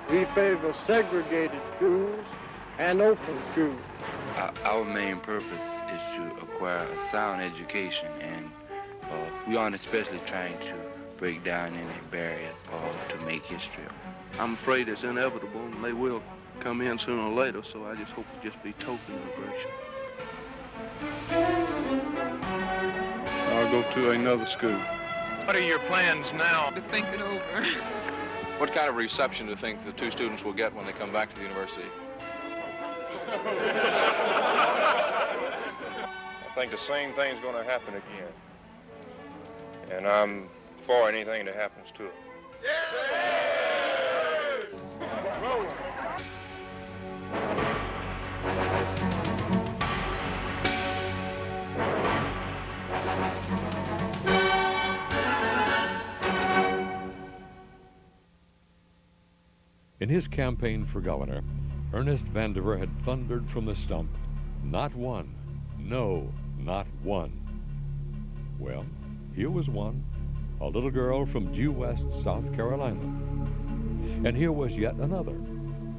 We favor segregated schools and open schools. Our main purpose is to acquire a sound education, and we aren't especially trying to break down any barriers or to make history. I'm afraid it's inevitable, and they will come in sooner or later, so I just hope it just be token immigration. I'll go to another school. What are your plans now? To think it over. What kind of reception do you think the two students will get when they come back to the university? I think the same thing's going to happen again. And I'm for anything that happens to it. In his campaign for governor, Ernest Vandiver had thundered from the stump, "Not one, no, not one." Well, here was one, a little girl from due west South Carolina. And here was yet another,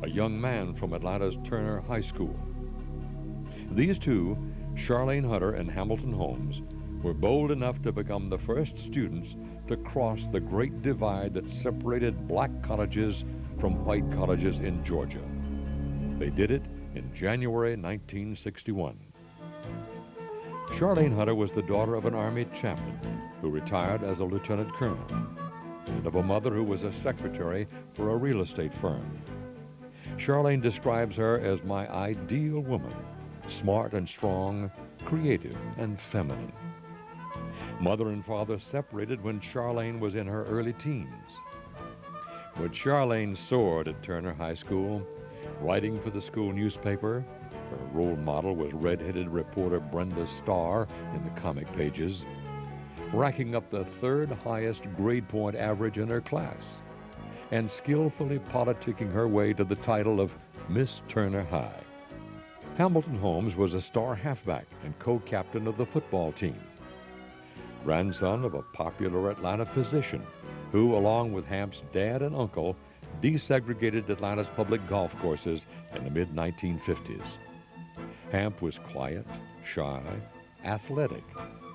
a young man from Atlanta's Turner High School. These two, Charlene Hunter and Hamilton Holmes, were bold enough to become the first students to cross the great divide that separated black colleges from white colleges in Georgia. They did it in January 1961. Charlene Hunter was the daughter of an Army chaplain who retired as a lieutenant colonel, and of a mother who was a secretary for a real estate firm. Charlene describes her as my ideal woman, smart and strong, creative and feminine. Mother and father separated when Charlene was in her early teens. But Charlene soared at Turner High School, writing for the school newspaper. Her role model was red-headed reporter Brenda Starr in the comic pages, racking up the third highest grade point average in her class, and skillfully politicking her way to the title of Miss Turner High. Hamilton Holmes was a star halfback and co-captain of the football team, grandson of a popular Atlanta physician who, along with Hamp's dad and uncle, desegregated Atlanta's public golf courses in the mid-1950s. Hamp was quiet, shy, athletic,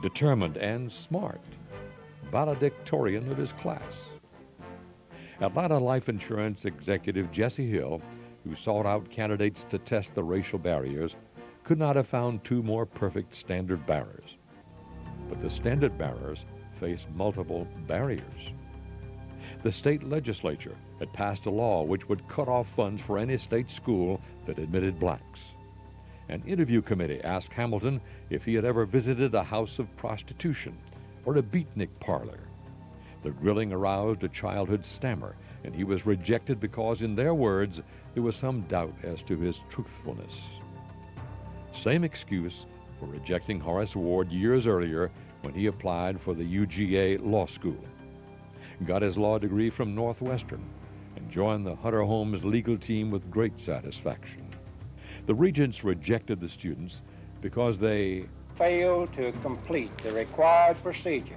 determined, and smart, valedictorian of his class. Atlanta life insurance executive Jesse Hill, who sought out candidates to test the racial barriers, could not have found two more perfect standard bearers. But the standard bearers faced multiple barriers. The state legislature had passed a law which would cut off funds for any state school that admitted blacks. An interview committee asked Hamilton if he had ever visited a house of prostitution or a beatnik parlor. The grilling aroused a childhood stammer, and he was rejected because, in their words, there was some doubt as to his truthfulness. Same excuse for rejecting Horace Ward years earlier when he applied for the UGA Law School. Got his law degree from Northwestern and joined the Hunter Holmes legal team with great satisfaction. The regents rejected the students because they failed to complete the required procedures.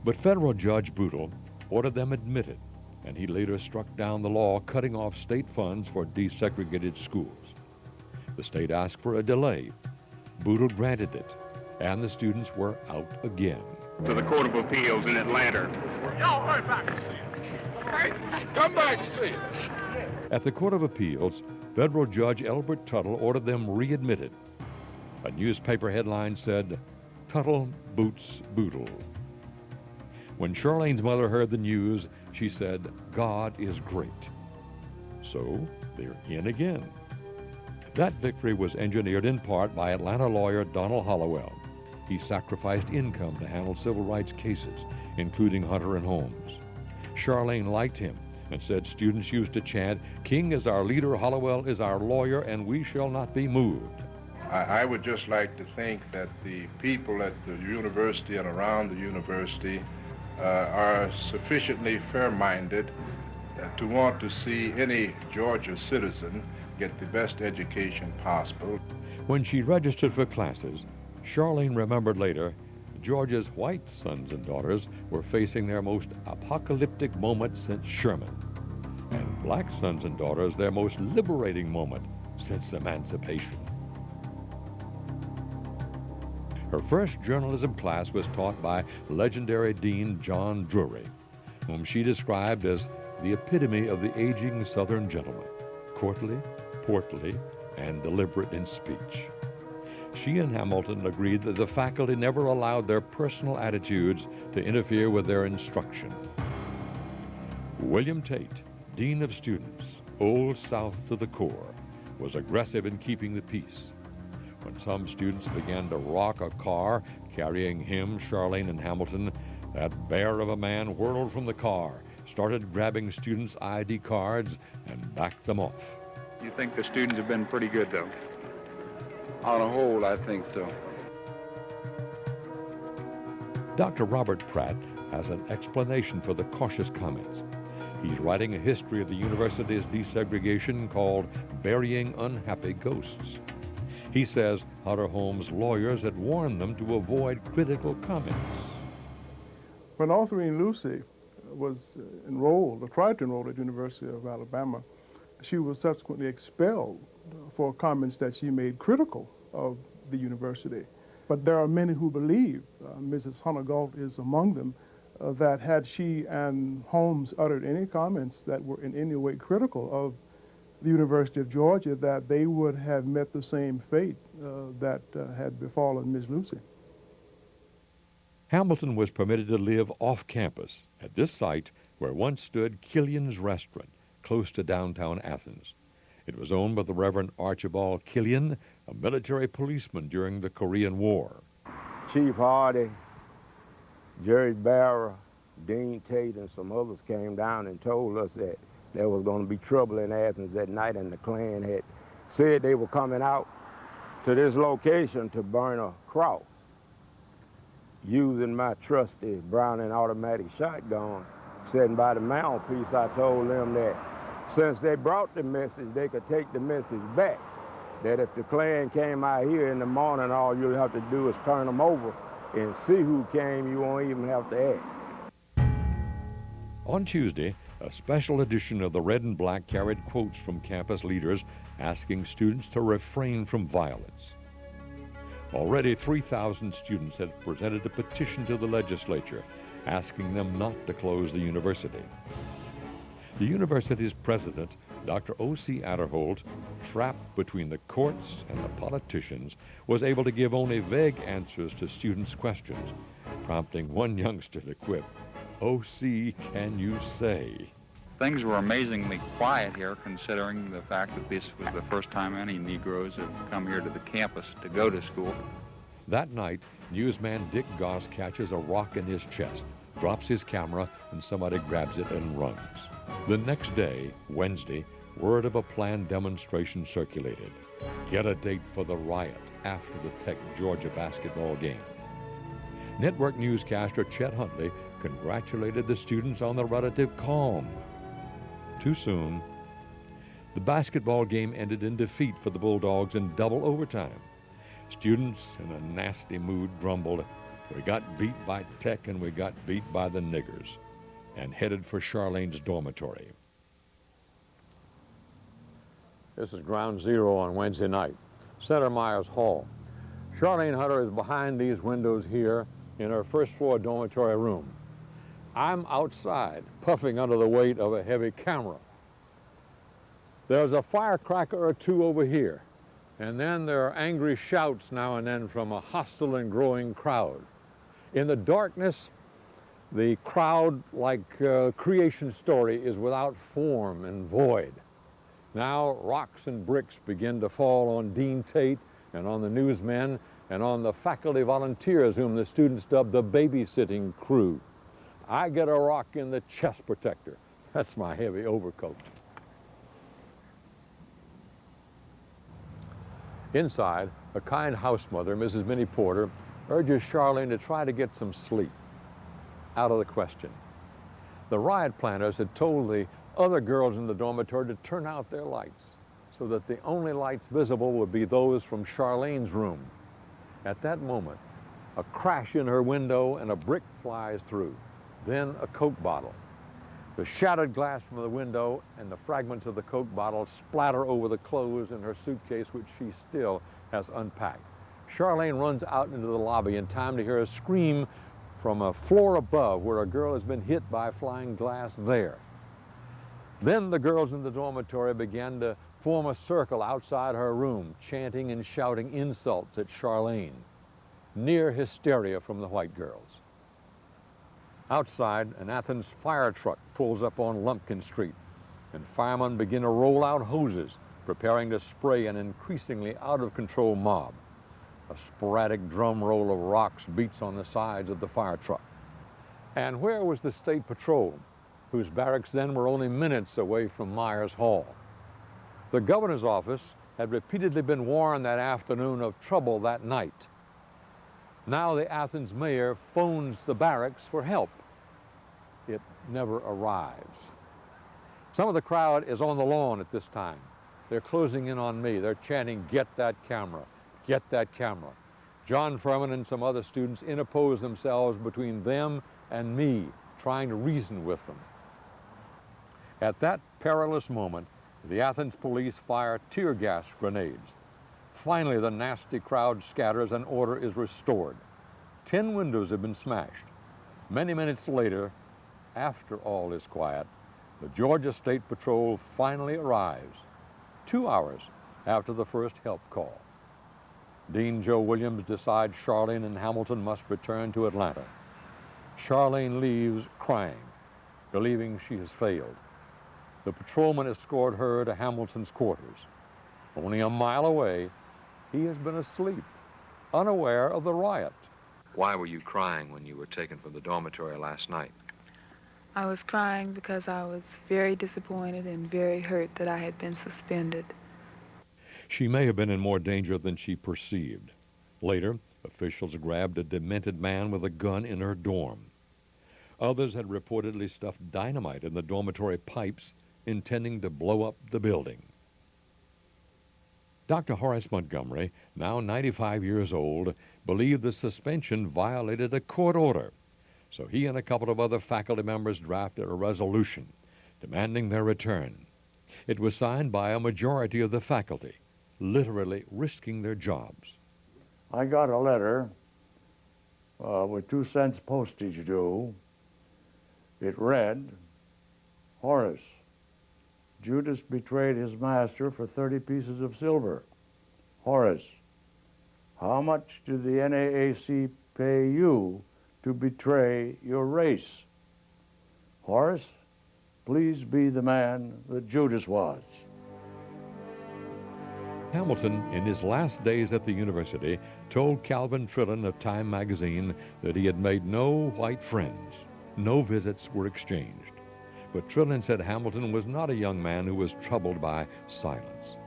But federal Judge Bootle ordered them admitted, and he later struck down the law cutting off state funds for desegregated schools. The state asked for a delay. Bootle granted it, and the students were out again. To the Court of Appeals in Atlanta. Y'all hurry back. Hey, come back and see us. At the Court of Appeals, federal Judge Elbert Tuttle ordered them readmitted. A newspaper headline said, "Tuttle boots Bootle." When Charlene's mother heard the news, she said, "God is great." So they're in again. That victory was engineered in part by Atlanta lawyer Donald Hollowell. He sacrificed income to handle civil rights cases, including Hunter and Holmes. Charlene liked him and said students used to chant, "King is our leader, Hollowell is our lawyer, and we shall not be moved." I would just like to think that the people at the university and around the university are sufficiently fair-minded to want to see any Georgia citizen get the best education possible. When she registered for classes, Charlene remembered later, Georgia's white sons and daughters were facing their most apocalyptic moment since Sherman, and black sons and daughters their most liberating moment since emancipation. Her first journalism class was taught by legendary Dean John Drury, whom she described as the epitome of the aging Southern gentleman, courtly, portly, and deliberate in speech. She and Hamilton agreed that the faculty never allowed their personal attitudes to interfere with their instruction. William Tate, Dean of Students, Old South to the core, was aggressive in keeping the peace. When some students began to rock a car carrying him, Charlene, and Hamilton, that bear of a man whirled from the car, started grabbing students' ID cards, and backed them off. You think the students have been pretty good, though? On a whole, I think so. Dr. Robert Pratt has an explanation for the cautious comments. He's writing a history of the university's desegregation called Burying Unhappy Ghosts. He says Hutter Holmes' lawyers had warned them to avoid critical comments. When Autherine Lucy was enrolled, or tried to enroll at the University of Alabama, she was subsequently expelled for comments that she made critical of the university. But there are many who believe, Mrs. Hunter Galt is among them, that had she and Holmes uttered any comments that were in any way critical of the University of Georgia, that they would have met the same fate that had befallen Ms. Lucy. Hamilton was permitted to live off campus at this site where once stood Killian's Restaurant, close to downtown Athens. It was owned by the Reverend Archibald Killian, a military policeman during the Korean War. Chief Hardy, Jerry Barra, Dean Tate, and some others came down and told us that there was going to be trouble in Athens that night, and the Klan had said they were coming out to this location to burn a cross. Using my trusty Browning automatic shotgun, sitting by the mantelpiece, I told them that since they brought the message, they could take the message back. That if the Klan came out here in the morning, all you'll have to do is turn them over and see who came. You won't even have to ask. On Tuesday, a special edition of the Red and Black carried quotes from campus leaders asking students to refrain from violence. Already 3,000 students had presented a petition to the legislature asking them not to close the university. The university's president, Dr. O.C. Adderholt, trapped between the courts and the politicians, was able to give only vague answers to students' questions, prompting one youngster to quip, "O.C., can you say?" Things were amazingly quiet here, considering the fact that this was the first time any Negroes had come here to the campus to go to school. That night, newsman Dick Goss catches a rock in his chest, drops his camera, and somebody grabs it and runs. The next day, Wednesday, word of a planned demonstration circulated. Get a date for the riot after the Tech-Georgia basketball game. Network newscaster Chet Huntley congratulated the students on the relative calm. Too soon, the basketball game ended in defeat for the Bulldogs in double overtime. Students in a nasty mood grumbled, "We got beat by Tech and we got beat by the niggers," and headed for Charlene's dormitory. This is ground zero on Wednesday night, Center Myers Hall. Charlene Hunter is behind these windows here in her first floor dormitory room. I'm outside, puffing under the weight of a heavy camera. There's a firecracker or two over here, and then there are angry shouts now and then from a hostile and growing crowd. In the darkness, the crowd, like creation story, is without form and void. Now rocks and bricks begin to fall on Dean Tate and on the newsmen and on the faculty volunteers whom the students dubbed the babysitting crew. I get a rock in the chest protector. That's my heavy overcoat. Inside, a kind house mother, Mrs. Minnie Porter, urges Charlene to try to get some sleep. Out of the question. The riot planners had told the other girls in the dormitory to turn out their lights so that the only lights visible would be those from Charlene's room. At that moment, A crash in her window and a brick flies through. Then a Coke bottle. The shattered glass from the window and the fragments of the Coke bottle splatter over the clothes in her suitcase, which she still has unpacked. Charlene runs out into the lobby in time to hear a scream from a floor above where a girl has been hit by flying glass there. Then the girls in the dormitory began to form a circle outside her room, chanting and shouting insults at Charlene. Near hysteria from the white girls. Outside, an Athens fire truck pulls up on Lumpkin Street, and firemen begin to roll out hoses, preparing to spray an increasingly out-of-control mob. A sporadic drum roll of rocks beats on the sides of the fire truck. And where was the State Patrol, whose barracks then were only minutes away from Myers Hall? The governor's office had repeatedly been warned that afternoon of trouble that night. Now the Athens mayor phones the barracks for help. It never arrives. Some of the crowd is on the lawn at this time. They're closing in on me. They're chanting, "Get that camera, get that camera." John Furman and some other students interpose themselves between them and me, trying to reason with them. At that perilous moment, the Athens police fire tear gas grenades. Finally, the nasty crowd scatters and order is restored. 10 windows have been smashed. Many minutes later, after all is quiet, the Georgia State Patrol finally arrives, 2 hours after the first help call. Dean Joe Williams decides Charlene and Hamilton must return to Atlanta. Charlene leaves crying, believing she has failed. The patrolman escort her to Hamilton's quarters. Only a mile away, he has been asleep, unaware of the riot. Why were you crying when you were taken from the dormitory last night? I was crying because I was very disappointed and very hurt that I had been suspended. She may have been in more danger than she perceived. Later, officials grabbed a demented man with a gun in her dorm. Others had reportedly stuffed dynamite in the dormitory pipes, intending to blow up the building. Dr. Horace Montgomery, now 95 years old, believed the suspension violated a court order. So he and a couple of other faculty members drafted a resolution demanding their return. It was signed by a majority of the faculty, literally risking their jobs. I got a letter with 2 cents postage due. It read, "Horace, Judas betrayed his master for 30 pieces of silver. Horace, how much did the NAAC pay you to betray your race? Horace, please be the man that Judas was." Hamilton, in his last days at the university, told Calvin Trillin of Time magazine that he had made no white friends. No visits were exchanged. But Trillin said Hamilton was not a young man who was troubled by silence.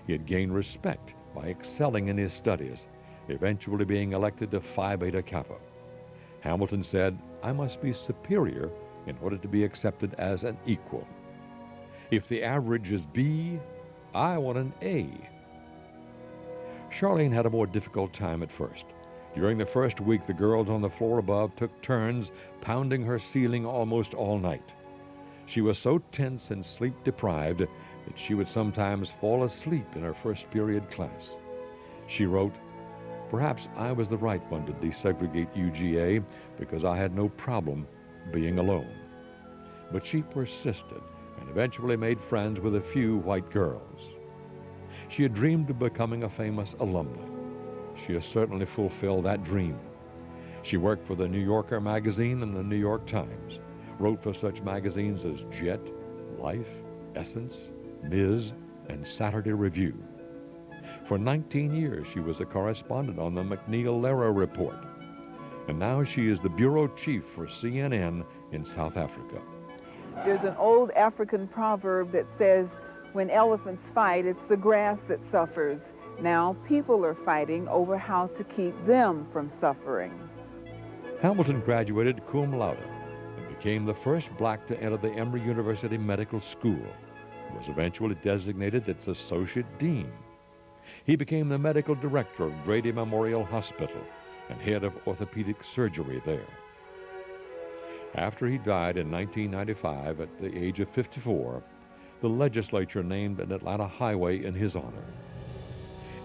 He had gained respect by excelling in his studies, eventually being elected to Phi Beta Kappa. Hamilton said, "I must be superior in order to be accepted as an equal. If the average is B, I want an A." Charlene had a more difficult time at first. During the first week, the girls on the floor above took turns pounding her ceiling almost all night. She was so tense and sleep-deprived that she would sometimes fall asleep in her first period class. She wrote, "Perhaps I was the right one to desegregate UGA because I had no problem being alone." But she persisted and eventually made friends with a few white girls. She had dreamed of becoming a famous alumna. She has certainly fulfilled that dream. She worked for the New Yorker magazine and the New York Times, wrote for such magazines as Jet, Life, Essence, Ms., and Saturday Review. For 19 years, she was a correspondent on the McNeil-Lehrer Report. And now she is the bureau chief for CNN in South Africa. There's an old African proverb that says, when elephants fight, it's the grass that suffers. Now people are fighting over how to keep them from suffering. Hamilton graduated cum laude and became the first black to enter the Emory University Medical School. He was eventually designated its associate dean. He became the medical director of Grady Memorial Hospital and head of orthopedic surgery there. After he died in 1995 at the age of 54, the legislature named an Atlanta highway in his honor.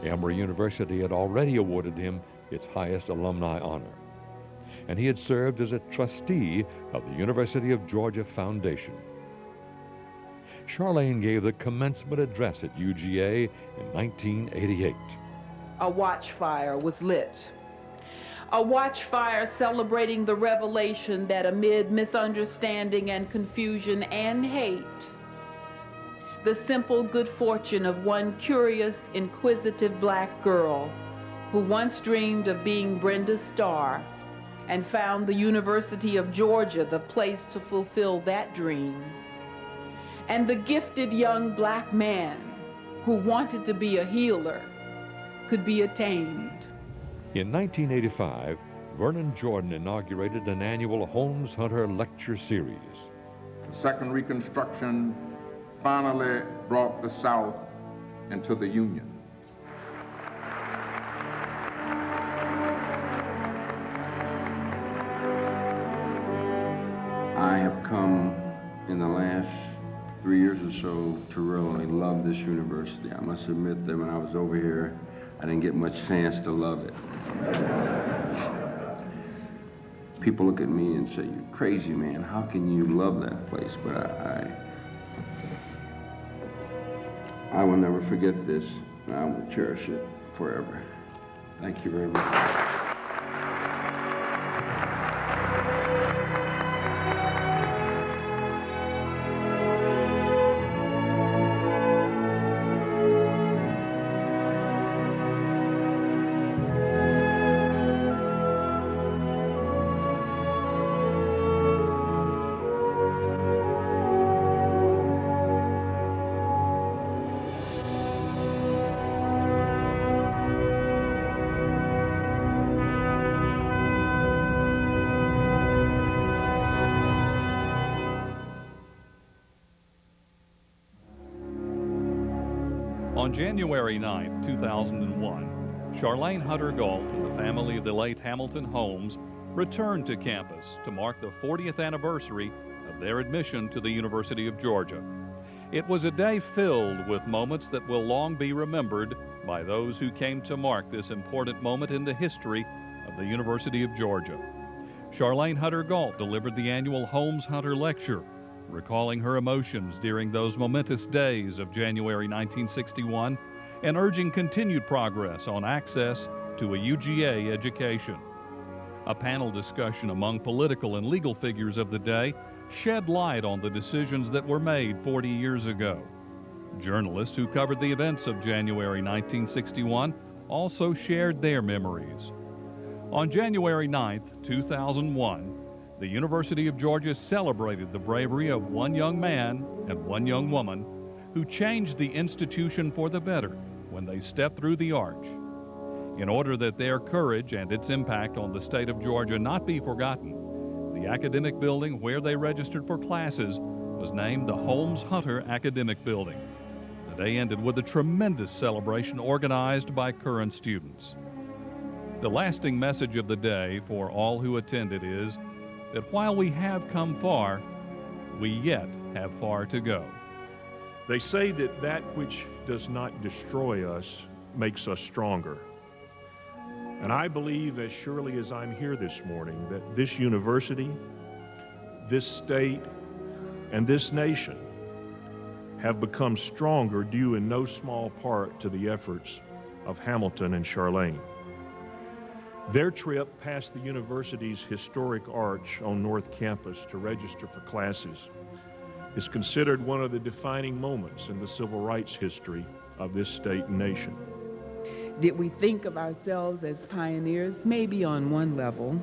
Emory University had already awarded him its highest alumni honor, and he had served as a trustee of the University of Georgia Foundation. Charlene gave the commencement address at UGA in 1988. A watchfire was lit. A watchfire celebrating the revelation that amid misunderstanding and confusion and hate, the simple good fortune of one curious, inquisitive black girl who once dreamed of being Brenda Starr and found the University of Georgia the place to fulfill that dream, and the gifted young black man who wanted to be a healer could be attained. In 1985, Vernon Jordan inaugurated an annual Holmes Hunter Lecture Series. The Second Reconstruction finally brought the South into the Union. I have come in the last 3 years or so to really love this university. I must admit that when I was over here, I didn't get much chance to love it. People look at me and say, "You're crazy, man. How can you love that place?" But I will never forget this, and I will cherish it forever. Thank you very much. On January 9, 2001, Charlene Hunter Galt and the family of the late Hamilton Holmes returned to campus to mark the 40th anniversary of their admission to the University of Georgia. It was a day filled with moments that will long be remembered by those who came to mark this important moment in the history of the University of Georgia. Charlene Hunter Galt delivered the annual Holmes Hunter Lecture, recalling her emotions during those momentous days of January 1961 and urging continued progress on access to a UGA education. A panel discussion among political and legal figures of the day shed light on the decisions that were made 40 years ago. Journalists who covered the events of January 1961 also shared their memories. On January 9, 2001, the University of Georgia celebrated the bravery of one young man and one young woman who changed the institution for the better when they stepped through the arch. In order that their courage and its impact on the state of Georgia not be forgotten, the academic building where they registered for classes was named the Holmes Hunter Academic Building. The day ended with a tremendous celebration organized by current students. The lasting message of the day for all who attended is that while we have come far, we yet have far to go. They say that that which does not destroy us makes us stronger. And I believe, as surely as I'm here this morning, that this university, this state, and this nation have become stronger due in no small part to the efforts of Hamilton and Charlene. Their trip past the university's historic arch on North Campus to register for classes is considered one of the defining moments in the civil rights history of this state and nation. Did we think of ourselves as pioneers? Maybe on one level.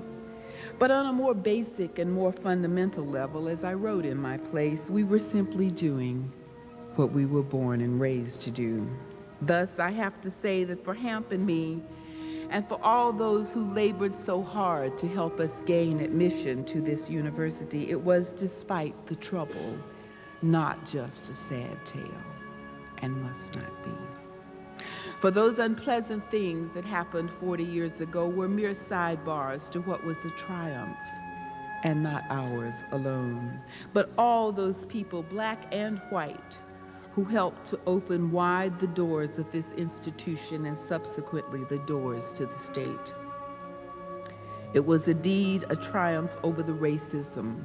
But on a more basic and more fundamental level, as I wrote in my place, we were simply doing what we were born and raised to do. Thus, I have to say that for Hamp and me, and for all those who labored so hard to help us gain admission to this university, it was, despite the trouble, not just a sad tale, and must not be. For those unpleasant things that happened 40 years ago were mere sidebars to what was a triumph, and not ours alone, but all those people, black and white, who helped to open wide the doors of this institution and subsequently the doors to the state. It was indeed a triumph over the racism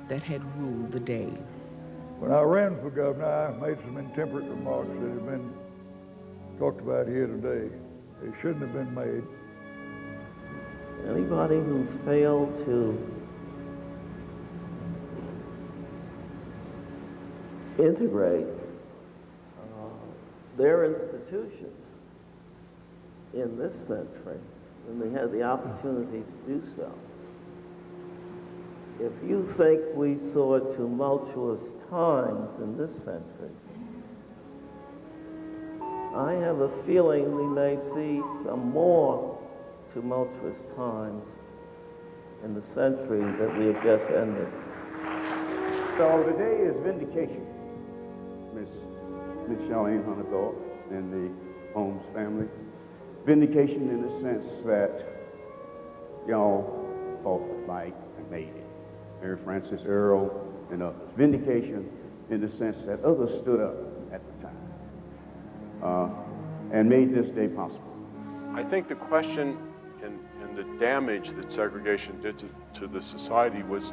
that had ruled the day. When I ran for governor, I made some intemperate remarks that have been talked about here today. They shouldn't have been made. Anybody who failed to integrate their institutions in this century when they had the opportunity to do so. If you think we saw tumultuous times in this century, I have a feeling we may see some more tumultuous times in the century that we have just ended. So today is vindication, Miss Charlene Hunter and the Holmes family. Vindication in the sense that y'all fought the fight and made it. Mary Frances Earl and others. Vindication in the sense that others stood up at the time and made this day possible. I think the question and the damage that segregation did to the society was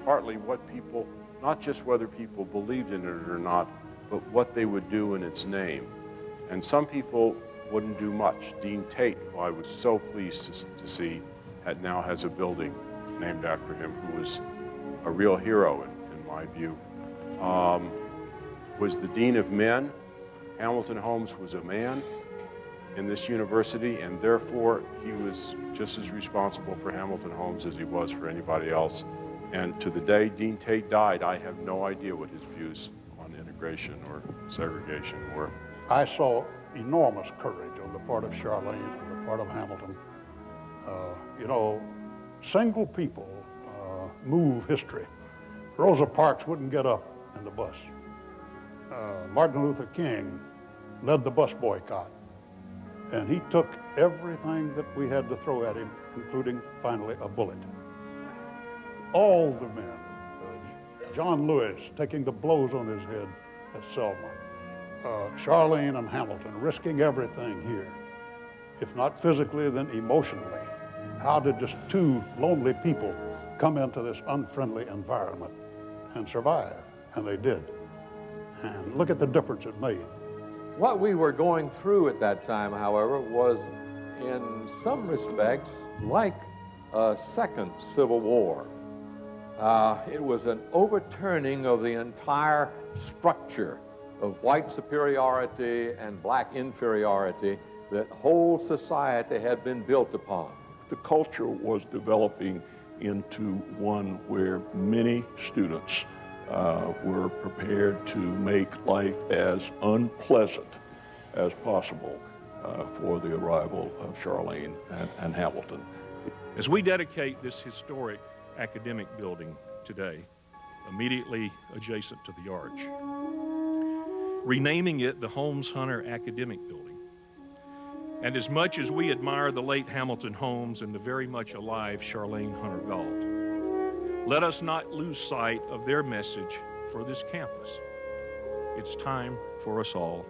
partly what people, not just whether people believed in it or not, but what they would do in its name. And some people wouldn't do much. Dean Tate, who I was so pleased to see, now has a building named after him, who was a real hero in my view. Was the Dean of Men. Hamilton Holmes was a man in this university, and therefore he was just as responsible for Hamilton Holmes as he was for anybody else. And to the day Dean Tate died, I have no idea what his views on integration or segregation were. I saw enormous courage on the part of Charlene, on the part of Hamilton. You know, single people move history. Rosa Parks wouldn't get up in the bus. Martin Luther King led the bus boycott, and he took everything that we had to throw at him, including finally a bullet. All the men, John Lewis taking the blows on his head at Selma, Charlene and Hamilton risking everything here, if not physically, then emotionally. How did just two lonely people come into this unfriendly environment and survive? And they did. And look at the difference it made. What we were going through at that time, however, was in some respects like a second Civil War. It was an overturning of the entire structure of white superiority and black inferiority that whole society had been built upon. The culture was developing into one where many students were prepared to make life as unpleasant as possible for the arrival of Charlene and Hamilton. As we dedicate this historic academic building today, immediately adjacent to the arch, renaming it the Holmes Hunter Academic Building, and as much as we admire the late Hamilton Holmes and the very much alive Charlene Hunter Gault, let us not lose sight of their message for this campus. It's time for us all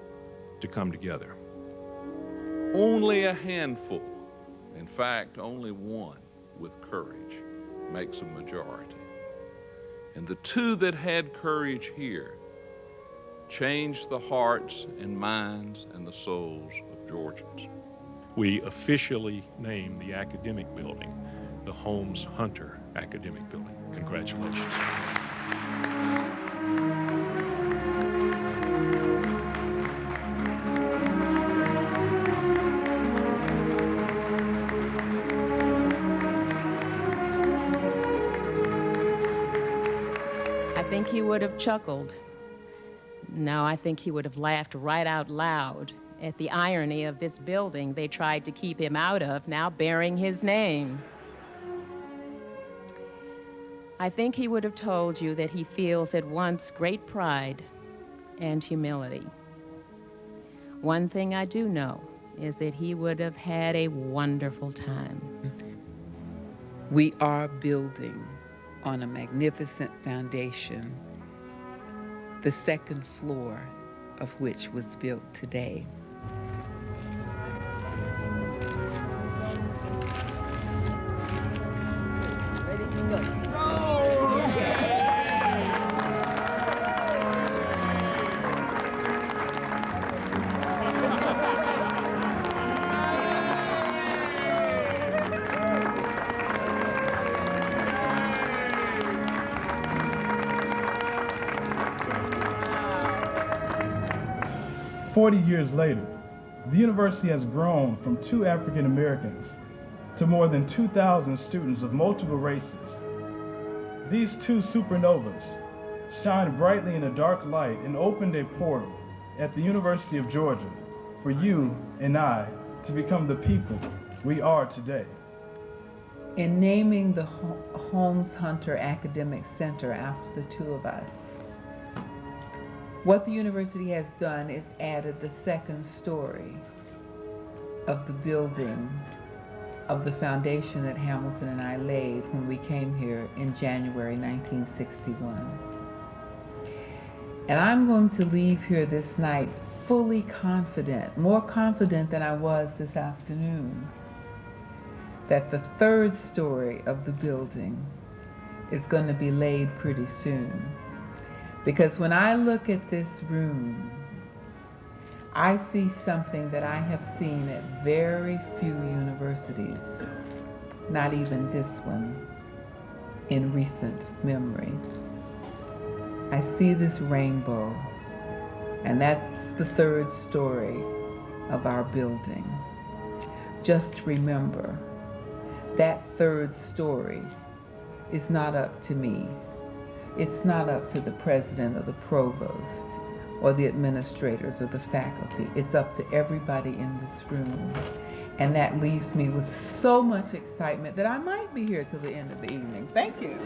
to come together. Only a handful, in fact, only one with courage makes a majority. And the two that had courage here changed the hearts and minds and the souls of Georgians. We officially named the academic building the Holmes Hunter Academic Building. Congratulations. I think he would have chuckled. No, I think he would have laughed right out loud at the irony of this building they tried to keep him out of, now bearing his name. I think he would have told you that he feels at once great pride and humility. One thing I do know is that he would have had a wonderful time. We are building on a magnificent foundation, the second floor of which was built today. Ready to go. Go! 40 years later, the university has grown from 2 African Americans to more than 2,000 students of multiple races. These 2 supernovas shine brightly in a dark light and opened a portal at the University of Georgia for you and I to become the people we are today. In naming the Holmes Hunter Academic Center after the 2 of us, what the university has done is added the second story of the building of the foundation that Hamilton and I laid when we came here in January 1961. And I'm going to leave here this night fully confident, more confident than I was this afternoon, that the third story of the building is going to be laid pretty soon. Because when I look at this room, I see something that I have seen at very few universities, not even this one, in recent memory. I see this rainbow, and that's the third story of our building. Just remember, that third story is not up to me. It's not up to the president or the provost or the administrators or the faculty. It's up to everybody in this room. And that leaves me with so much excitement that I might be here till the end of the evening. Thank you.